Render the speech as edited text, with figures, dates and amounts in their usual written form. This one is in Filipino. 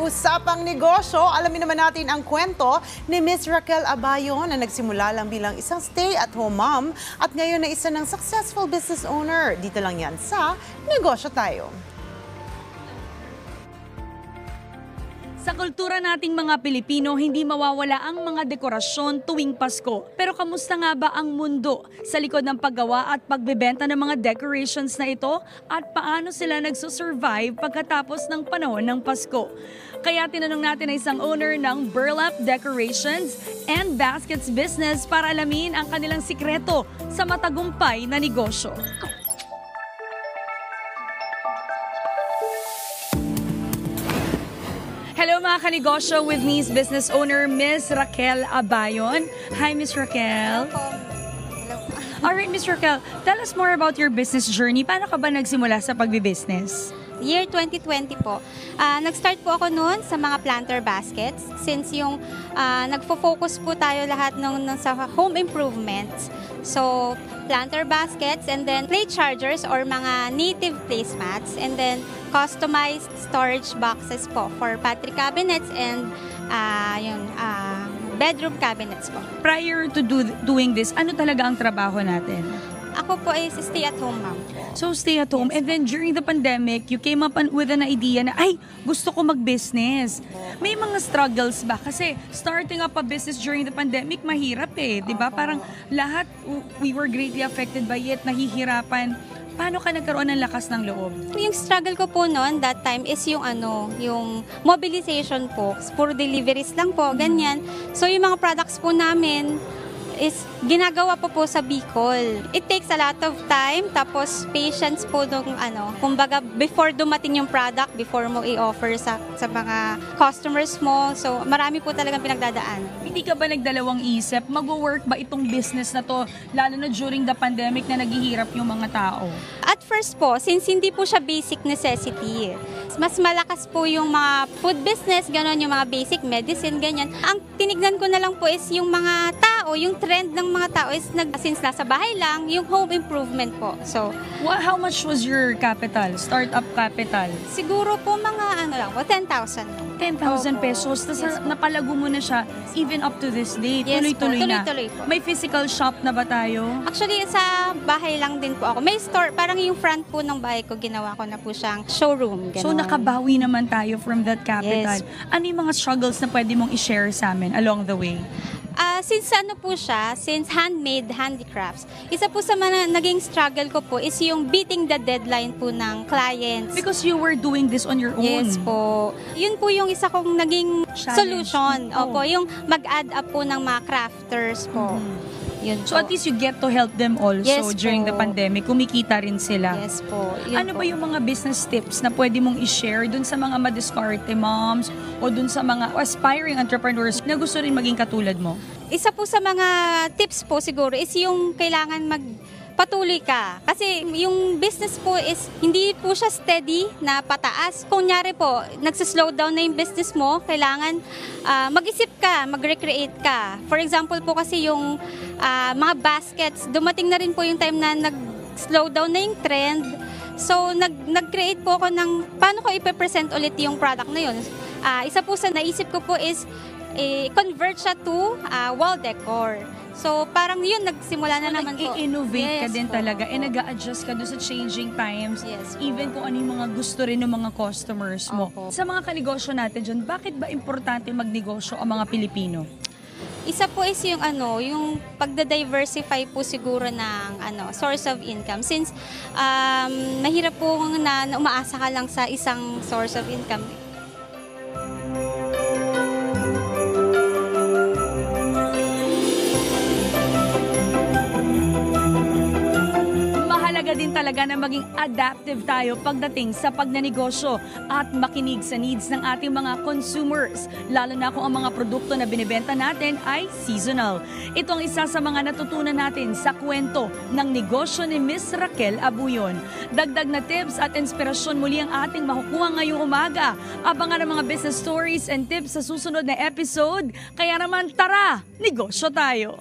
Usapang negosyo, alamin naman natin ang kwento ni Miss Raquel Abayon na nagsimula lang bilang isang stay-at-home mom at ngayon na isa ng successful business owner. Dito lang yan sa Negosyo Tayo. Sa kultura nating mga Pilipino, hindi mawawala ang mga dekorasyon tuwing Pasko. Pero kamusta nga ba ang mundo sa likod ng paggawa at pagbebenta ng mga decorations na ito? At paano sila nagsusurvive pagkatapos ng panahon ng Pasko? Kaya tinanong natin ang isang owner ng Burlap Decorations and Baskets Business para alamin ang kanilang sikreto sa matagumpay na negosyo. Hello mga kanegosyo, with me is business owner Miss Raquel Abayon. Hi Miss Raquel. Hello. Alright Miss Raquel, tell us more about your business journey. Paano ka ba nagsimula sa pagbibusiness? Year 2020 po. Nag-start po ako noon sa mga planter baskets since yung nagfo-focus po tayo lahat sa home improvements. So, planter baskets and then plate chargers or mga native placemats and then customized storage boxes po for pantry cabinets and bedroom cabinets po. Prior to doing this, ano talaga ang trabaho natin? Ako po is stay-at-home mom po. So stay at home, and then during the pandemic, you came up with an idea na, ay, gusto ko mag-business. May mga struggles ba? Kasi starting up a business during the pandemic, mahirap eh, di ba? Parang lahat, we were greatly affected by it, nahihirapan. Paano ka nagkaroon ng lakas ng loob? Yung struggle ko po noon, that time, is yung mobilization po. Puro deliveries lang po, ganyan. So yung mga products po namin, is ginagawa po sa Bicol. It takes a lot of time, tapos patience po kumbaga before dumating yung product, before mo i-offer sa mga customers mo. So marami po talagang pinagdadaan. Hindi ka ba nagdalawang isip, mag-work ba itong business na to, lalo na during the pandemic na naghihirap yung mga tao? At first po, since hindi po siya basic necessity, mas malakas po yung mga food business, gano'n, yung mga basic medicine, ganyan. Ang tinignan ko na lang po is yung mga tao, yung trend ng mga tao is since nasa bahay lang, yung home improvement po. So, how much was your capital, startup capital? Siguro po mga 10,000. 10,000 pesos, tapos napalago mo na siya even up to this day. Yes, tuloy-tuloy na. Tuloy-tuloy po. May physical shop na ba tayo? Actually, sa bahay lang din po ako. May store, parang yung front po ng bahay ko, ginawa ko na po siyang showroom. Ganun. So nakabawi naman tayo from that capital. Yes. Ano yung mga struggles na pwede mong i-share sa amin along the way? Since handmade handicrafts, isa po sa mga naging struggle ko po is yung beating the deadline po ng clients. Because you were doing this on your own. Yes po. Yun po yung isa kong naging challenge. Solution. Opo, yung mag-add up po ng mga crafters po. Yun so po. at least you get to help them also. Yes during po. the pandemic. Kumikita rin sila. Yes po. Ano ba yung mga business tips na pwede mong i-share dun sa mga madiskarte moms o dun sa mga aspiring entrepreneurs na gusto rin maging katulad mo? Isa po sa mga tips po siguro is yung kailangan magpatuloy ka. Kasi yung business po is hindi po siya steady na pataas. Kunyari po, nagsislow down na yung business mo, kailangan mag-isip ka, mag-recreate ka. For example po kasi yung mga baskets, dumating na rin po yung time na nag-slow down na yung trend. So, nag-create po ako ng paano ko ipe-present ulit yung product na yun. Isa po sa naisip ko po is convert siya to wall decor. So, parang yun, nagsimula na naman po. Nag-i-innovate ka Yes din po. talaga and nag-a-adjust ka doon sa changing times. Yes po. Even kung ano yung mga gusto rin ng mga customers mo. Opo. Sa mga kanegosyo natin dyan, bakit ba importante magnegosyo ang mga Pilipino? Isa po is yung pagda-diversify po siguro ng source of income. Since mahirap po na umaasa ka lang sa isang source of income. Din talaga na maging adaptive tayo pagdating sa pagnanegosyo at makinig sa needs ng ating mga consumers, lalo na kung ang mga produkto na binibenta natin ay seasonal. Ito ang isa sa mga natutunan natin sa kwento ng negosyo ni Miss Raquel Abayon. Dagdag na tips at inspirasyon muli ang ating makukuha ngayong umaga. Abangan ang mga business stories and tips sa susunod na episode. Kaya naman tara, negosyo tayo!